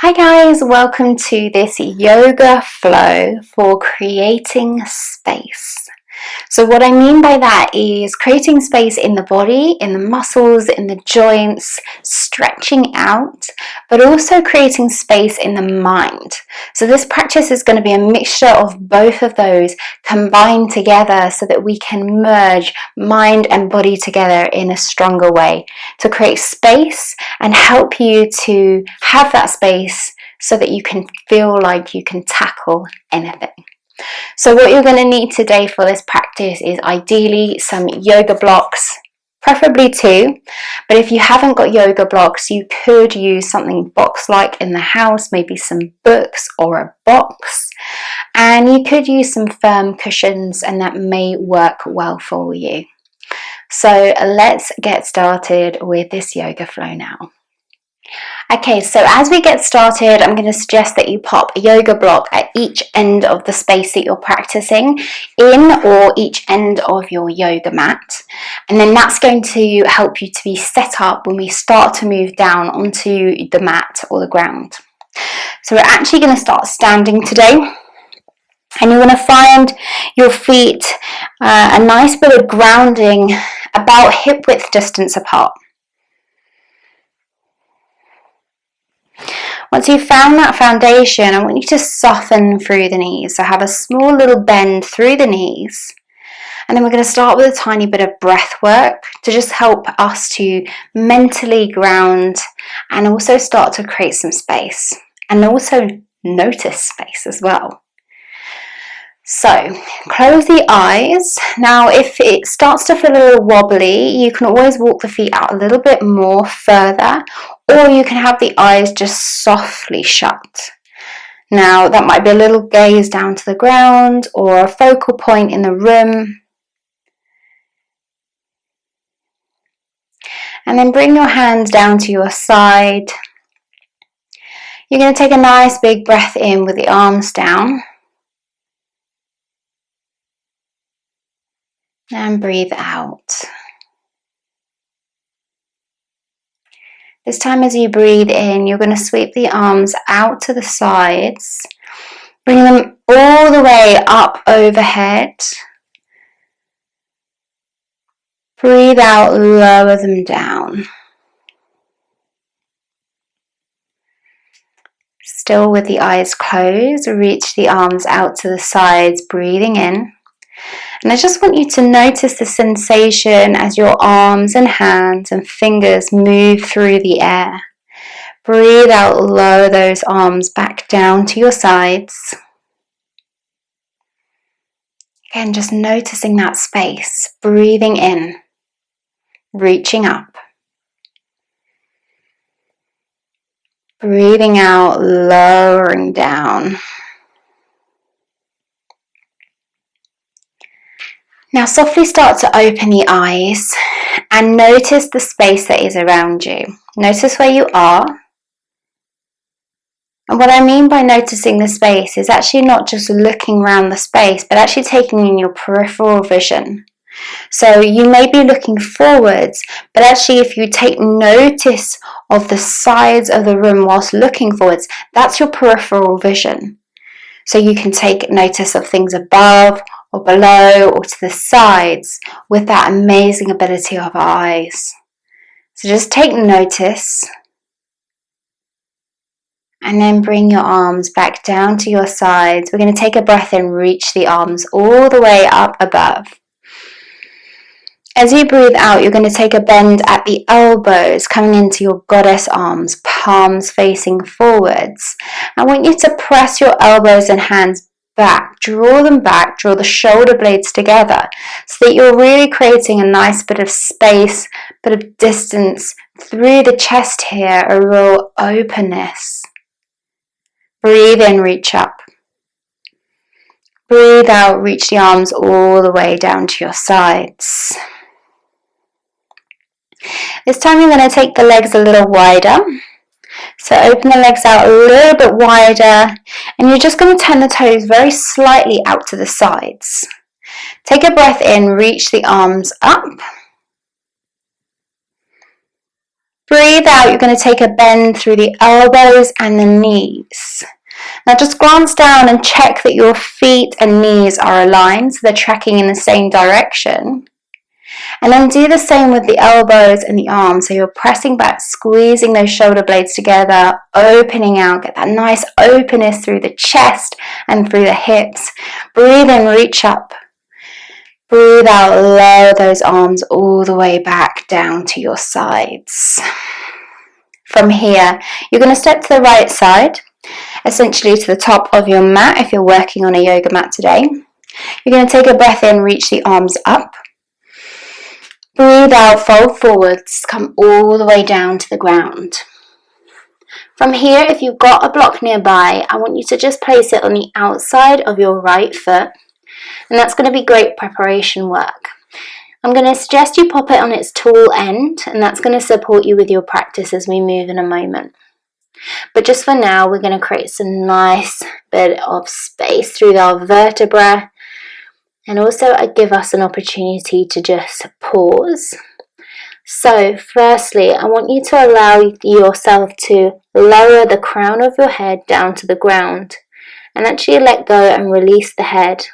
Hi guys, welcome to this yoga flow for creating space. So what I mean by that is creating space in the body, in the muscles, in the joints, stretching out, but also creating space in the mind. So this practice is going to be a mixture of both of those combined together so that we can merge mind and body together in a stronger way to create space and help you to have that space so that you can feel like you can tackle anything. So what you're going to need today for this practice is ideally some yoga blocks, preferably 2, but if you haven't got yoga blocks, you could use something box-like in the house, maybe some books or a box, and you could use some firm cushions and that may work well for you. So let's get started with this yoga flow now. Okay, so as we get started, I'm going to suggest that you pop a yoga block at each end of the space that you're practicing in, or each end of your yoga mat. And then that's going to help you to be set up when we start to move down onto the mat or the ground. So we're actually going to start standing today. And you're going to find your feet a nice bit of grounding about hip width distance apart. Once you've found that foundation, I want you to soften through the knees. So have a small little bend through the knees. And then we're going to start with a tiny bit of breath work to just help us to mentally ground and also start to create some space and also notice space as well. So close the eyes. Now if it starts to feel a little wobbly, you can always walk the feet out a little bit more further, or you can have the eyes just softly shut. Now that might be a little gaze down to the ground or a focal point in the room. And then bring your hands down to your side. You're going to take a nice big breath in with the arms down. And breathe out. This time as you breathe in, you're going to sweep the arms out to the sides. Bring them all the way up overhead. Breathe out, lower them down. Still with the eyes closed, reach the arms out to the sides, breathing in. And I just want you to notice the sensation as your arms and hands and fingers move through the air. Breathe out, lower those arms back down to your sides. Again, just noticing that space, breathing in, reaching up. Breathing out, lowering down. Now softly start to open the eyes and notice the space that is around you. Notice where you are. And what I mean by noticing the space is actually not just looking around the space, but actually taking in your peripheral vision. So you may be looking forwards, but actually if you take notice of the sides of the room whilst looking forwards, that's your peripheral vision. So you can take notice of things above or below or to the sides with that amazing ability of our eyes. So just take notice and then bring your arms back down to your sides. We're going to take a breath and reach the arms all the way up above. As you breathe out, you're going to take a bend at the elbows, coming into your goddess arms, palms facing forwards. I want you to press your elbows and hands back, draw them back, draw the shoulder blades together so that you're really creating a nice bit of space, bit of distance through the chest here, a real openness. Breathe in, reach up. Breathe out, reach the arms all the way down to your sides. This time you're going to take the legs a little wider. So open the legs out a little bit wider and you're just going to turn the toes very slightly out to the sides. Take a breath in, reach the arms up. Breathe out, you're going to take a bend through the elbows and the knees. Now just glance down and check that your feet and knees are aligned, so they're tracking in the same direction. And then do the same with the elbows and the arms. So you're pressing back, squeezing those shoulder blades together, opening out, get that nice openness through the chest and through the hips. Breathe in, reach up. Breathe out, lower those arms all the way back down to your sides. From here, you're going to step to the right side, essentially to the top of your mat if you're working on a yoga mat today. You're going to take a breath in, reach the arms up. Breathe out, fold forwards, come all the way down to the ground. From here, if you've got a block nearby, I want you to just place it on the outside of your right foot, and that's going to be great preparation work. I'm going to suggest you pop it on its tall end, and that's going to support you with your practice as we move in a moment. But just for now, we're going to create some nice bit of space through our vertebra, and also give us an opportunity to just pause. So firstly, I want you to allow yourself to lower the crown of your head down to the ground and actually let go and release the head.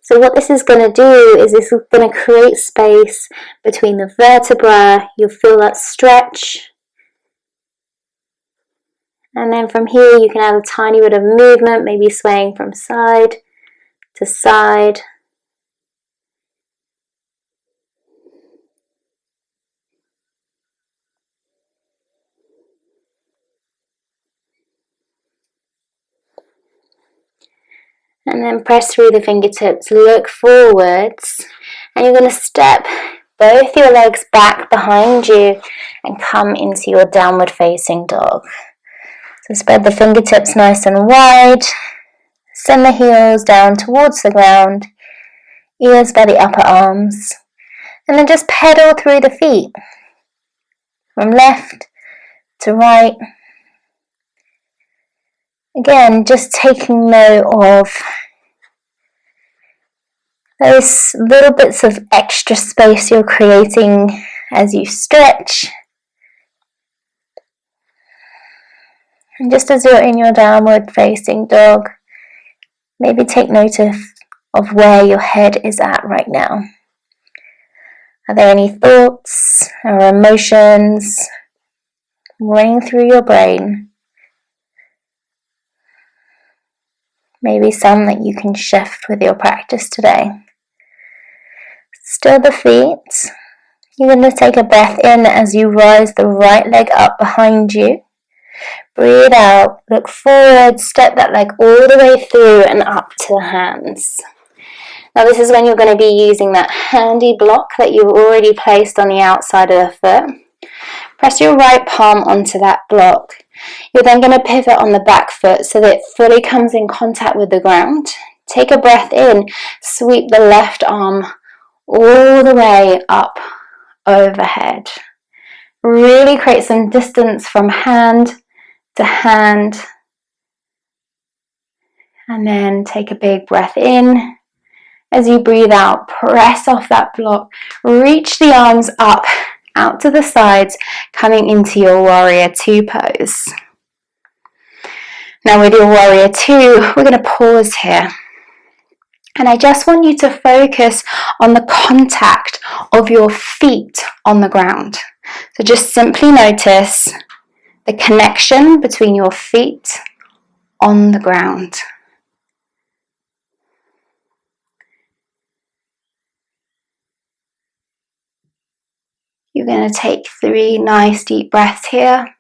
So what this is going to do is this is going to create space between the vertebra. You'll feel that stretch. And then from here you can add a tiny bit of movement, maybe swaying from side to side. And then press through the fingertips, look forwards, and you're going to step both your legs back behind you and come into your downward facing dog. So spread the fingertips nice and wide, send the heels down towards the ground, ears by the upper arms, and then just pedal through the feet from left to right. Again, just taking note of those little bits of extra space you're creating as you stretch. And just as you're in your downward facing dog, maybe take note of where your head is at right now. Are there any thoughts or emotions running through your brain? Maybe some that you can shift with your practice today. Still the feet. You're going to take a breath in as you rise the right leg up behind you. Breathe out, look forward, step that leg all the way through and up to the hands. Now this is when you're going to be using that handy block that you've already placed on the outside of the foot. Press your right palm onto that block. You're then going to pivot on the back foot so that it fully comes in contact with the ground. Take a breath in, sweep the left arm all the way up overhead. Really create some distance from hand to hand. And then take a big breath in. As you breathe out, press off that block. Reach the arms up, out to the sides, coming into your warrior two pose. Now with your warrior two, we're going to pause here. And I just want you to focus on the contact of your feet on the ground. So just simply notice the connection between your feet on the ground. You're going to take 3 nice deep breaths here.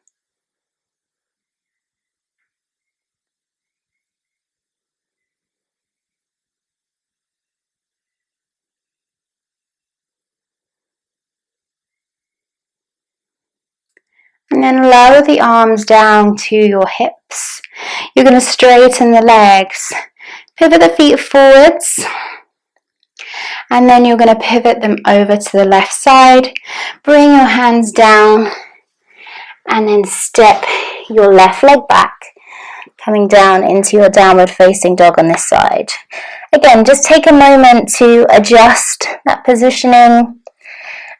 And then lower the arms down to your hips. You're going to straighten the legs. Pivot the feet forwards. And then you're going to pivot them over to the left side. Bring your hands down. And then step your left leg back. Coming down into your downward facing dog on this side. Again, just take a moment to adjust that positioning,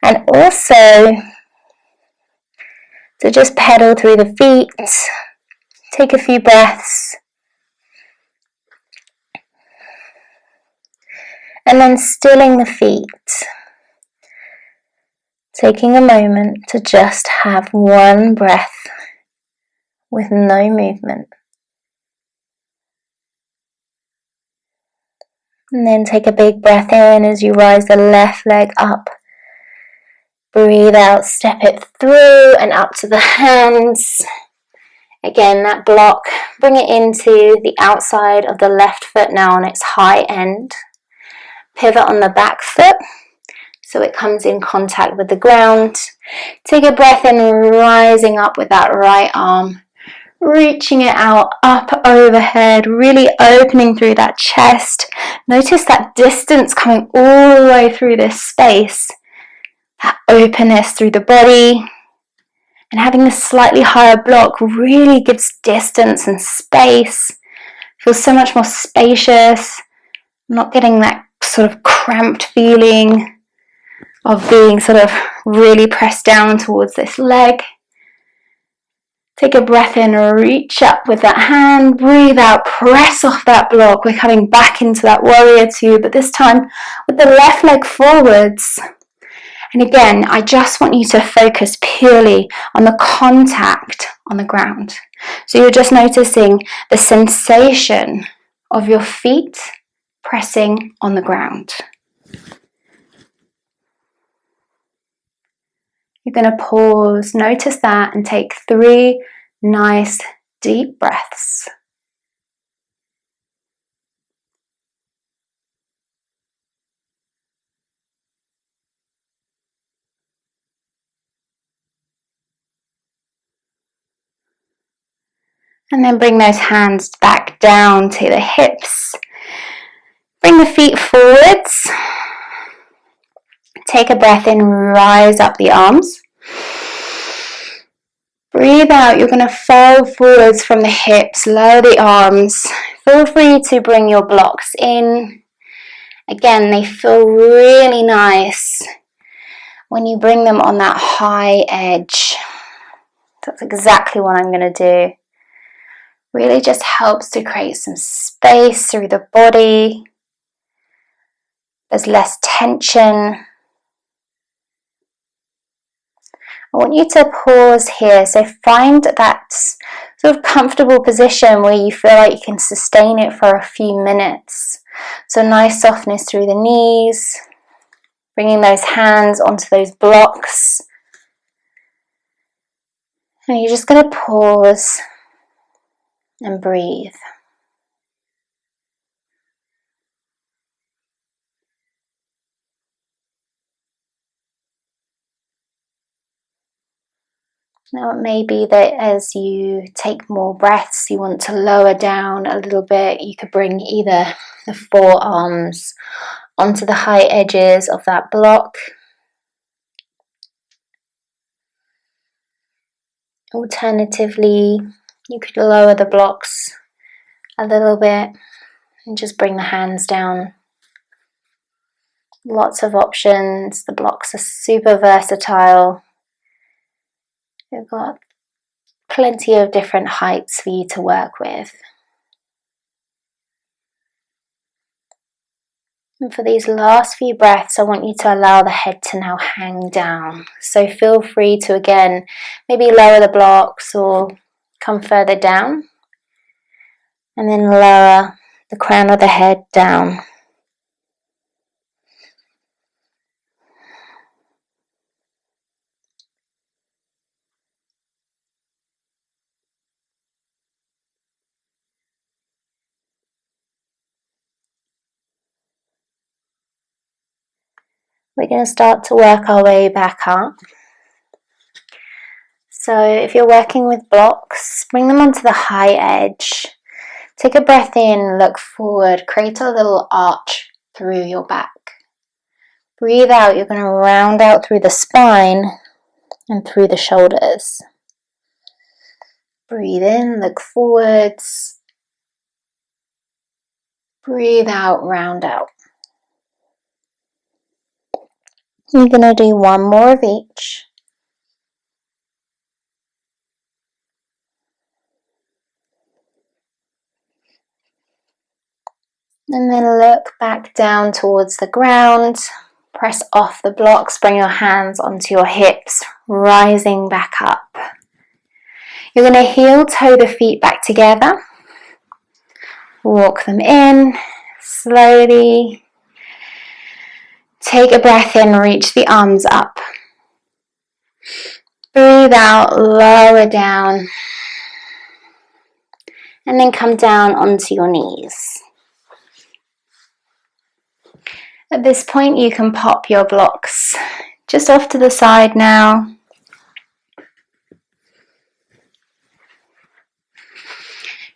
and also to just pedal through the feet. Take a few breaths. And then stilling the feet. Taking a moment to just have one breath with no movement. And then take a big breath in as you rise the left leg up. Breathe out, step it through and up to the hands. Again, that block, bring it into the outside of the left foot now on its high end. Pivot on the back foot so it comes in contact with the ground. Take a breath in, rising up with that right arm. Reaching it out, up overhead, really opening through that chest. Notice that distance coming all the way through this space. That openness through the body. And having a slightly higher block really gives distance and space. Feels so much more spacious. Not getting that sort of cramped feeling of being sort of really pressed down towards this leg. Take a breath in, reach up with that hand, breathe out, press off that block. We're coming back into that warrior two, but this time with the left leg forwards. And again, I just want you to focus purely on the contact on the ground. So you're just noticing the sensation of your feet pressing on the ground. You're going to pause, notice that, and take 3 nice deep breaths. And then bring those hands back down to the hips. Bring the feet forwards. Take a breath in, rise up the arms. Breathe out, you're going to fold forwards from the hips, lower the arms. Feel free to bring your blocks in. Again, they feel really nice when you bring them on that high edge. That's exactly what I'm going to do. Really just helps to create some space through the body. There's less tension. I want you to pause here, so find that sort of comfortable position where you feel like you can sustain it for a few minutes. So nice softness through the knees, bringing those hands onto those blocks. And you're just going to pause and breathe. Now it may be that as you take more breaths, you want to lower down a little bit. You could bring either the forearms onto the high edges of that block. Alternatively, you could lower the blocks a little bit and just bring the hands down. Lots of options. The blocks are super versatile. You've got plenty of different heights for you to work with. And for these last few breaths, I want you to allow the head to now hang down. So feel free to, again, maybe lower the blocks or come further down. And then lower the crown of the head down. We're going to start to work our way back up. So if you're working with blocks, bring them onto the high edge. Take a breath in, look forward, create a little arch through your back. Breathe out, you're going to round out through the spine and through the shoulders. Breathe in, look forwards. Breathe out, round out. You're going to do one more of each. And then look back down towards the ground. Press off the blocks, bring your hands onto your hips, rising back up. You're going to heel toe the feet back together. Walk them in slowly. Take a breath in, reach the arms up. Breathe out, lower down. And then come down onto your knees. At this point, you can pop your blocks just off to the side now.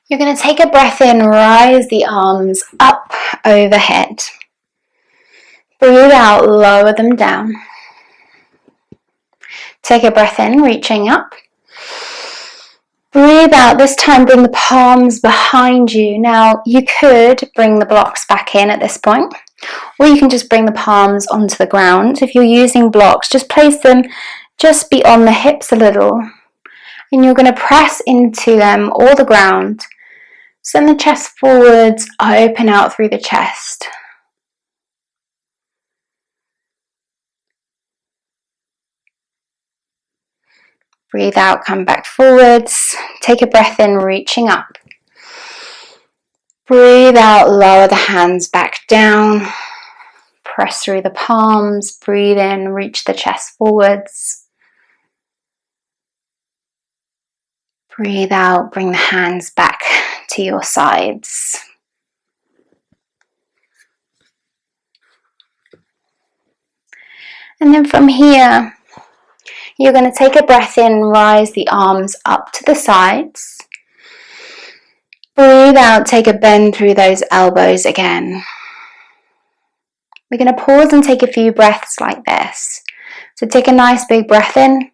You're going to take a breath in, rise the arms up overhead. Breathe out, lower them down. Take a breath in, reaching up. Breathe out, this time bring the palms behind you. Now, you could bring the blocks back in at this point, or you can just bring the palms onto the ground. If you're using blocks, just place them just beyond the hips a little. And you're going to press into them or the ground. Send the chest forwards, open out through the chest. Breathe out, come back forwards. Take a breath in, reaching up. Breathe out, lower the hands back down. Press through the palms. Breathe in, reach the chest forwards. Breathe out, bring the hands back to your sides. And then from here, you're going to take a breath in, rise the arms up to the sides. Breathe out, take a bend through those elbows again. We're going to pause and take a few breaths like this. So take a nice big breath in.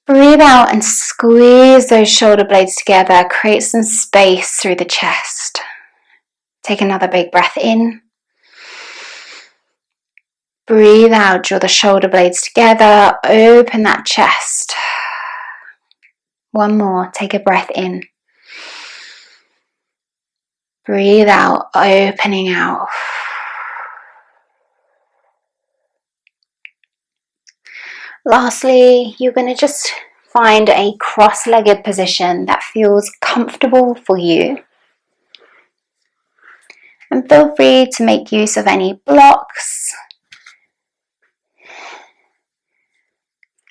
Breathe out and squeeze those shoulder blades together. Create some space through the chest. Take another big breath in. Breathe out, draw the shoulder blades together. Open that chest. One more, take a breath in. Breathe out, opening out. Lastly, you're going to just find a cross-legged position that feels comfortable for you. And feel free to make use of any blocks.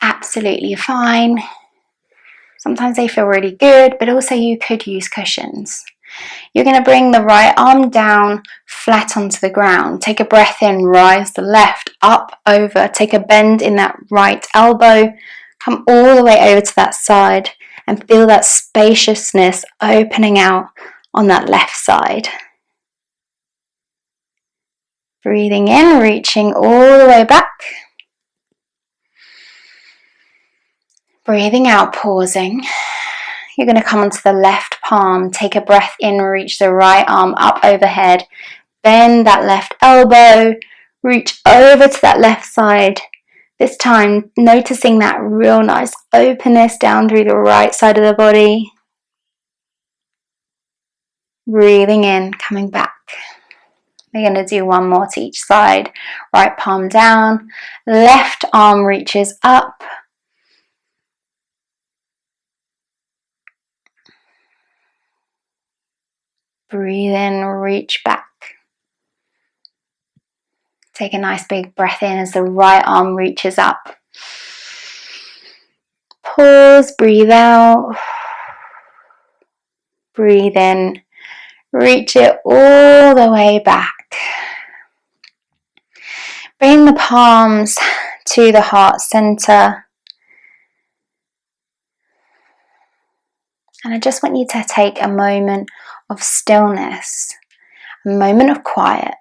Absolutely fine. Sometimes they feel really good, but also you could use cushions. You're going to bring the right arm down, flat onto the ground. Take a breath in, rise the left up, over. Take a bend in that right elbow. Come all the way over to that side and feel that spaciousness opening out on that left side. Breathing in, reaching all the way back. Breathing out, pausing. You're going to come onto the left palm, take a breath in, reach the right arm up overhead, bend that left elbow, reach over to that left side. This time, noticing that real nice openness down through the right side of the body. Breathing in, coming back. We're going to do one more to each side. Right palm down, left arm reaches up. Breathe in, reach back. Take a nice big breath in as the right arm reaches up. Pause, breathe out. Breathe in, reach it all the way back. Bring the palms to the heart center. And I just want you to take a moment of stillness, a moment of quiet.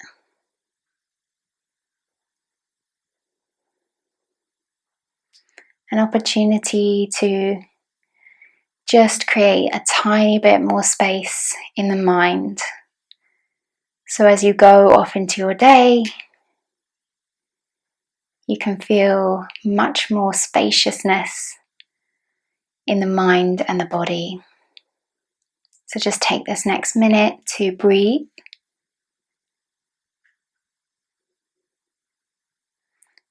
An opportunity to just create a tiny bit more space in the mind. So as you go off into your day, you can feel much more spaciousness in the mind and the body. So just take this next minute to breathe.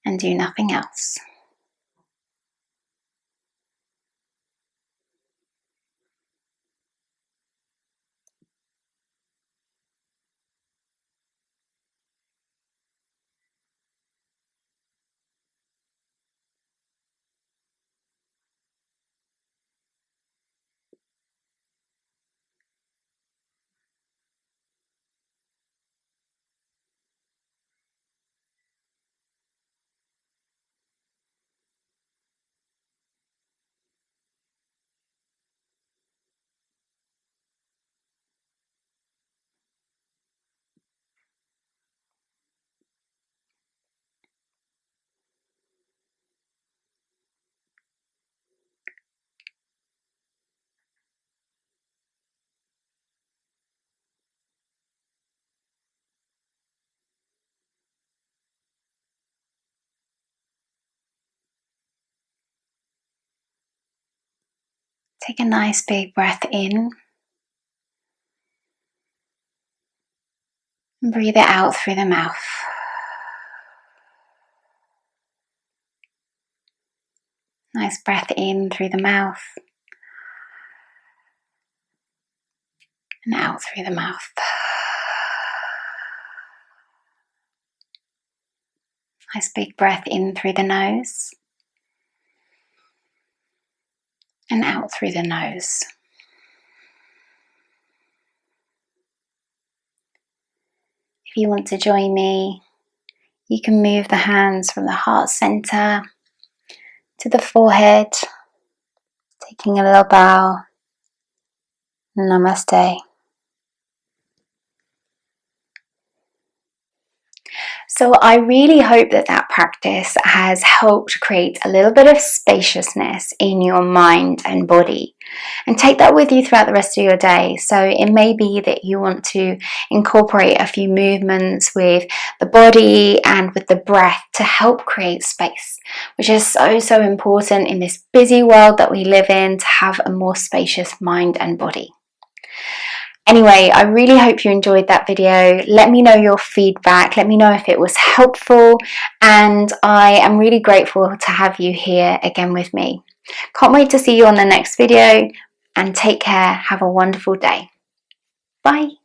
And do nothing else. Take a nice big breath in. And breathe it out through the mouth. Nice breath in through the mouth. And out through the mouth. Nice big breath in through the nose. And out through the nose. If you want to join me, you can move the hands from the heart center to the forehead, taking a little bow. Namaste. So I really hope that that practice has helped create a little bit of spaciousness in your mind and body. And take that with you throughout the rest of your day. So it may be that you want to incorporate a few movements with the body and with the breath to help create space, which is so important in this busy world that we live in, to have a more spacious mind and body. Anyway, I really hope you enjoyed that video. Let me know your feedback. Let me know if it was helpful. And I am really grateful to have you here again with me. Can't wait to see you on the next video, and take care. Have a wonderful day. Bye.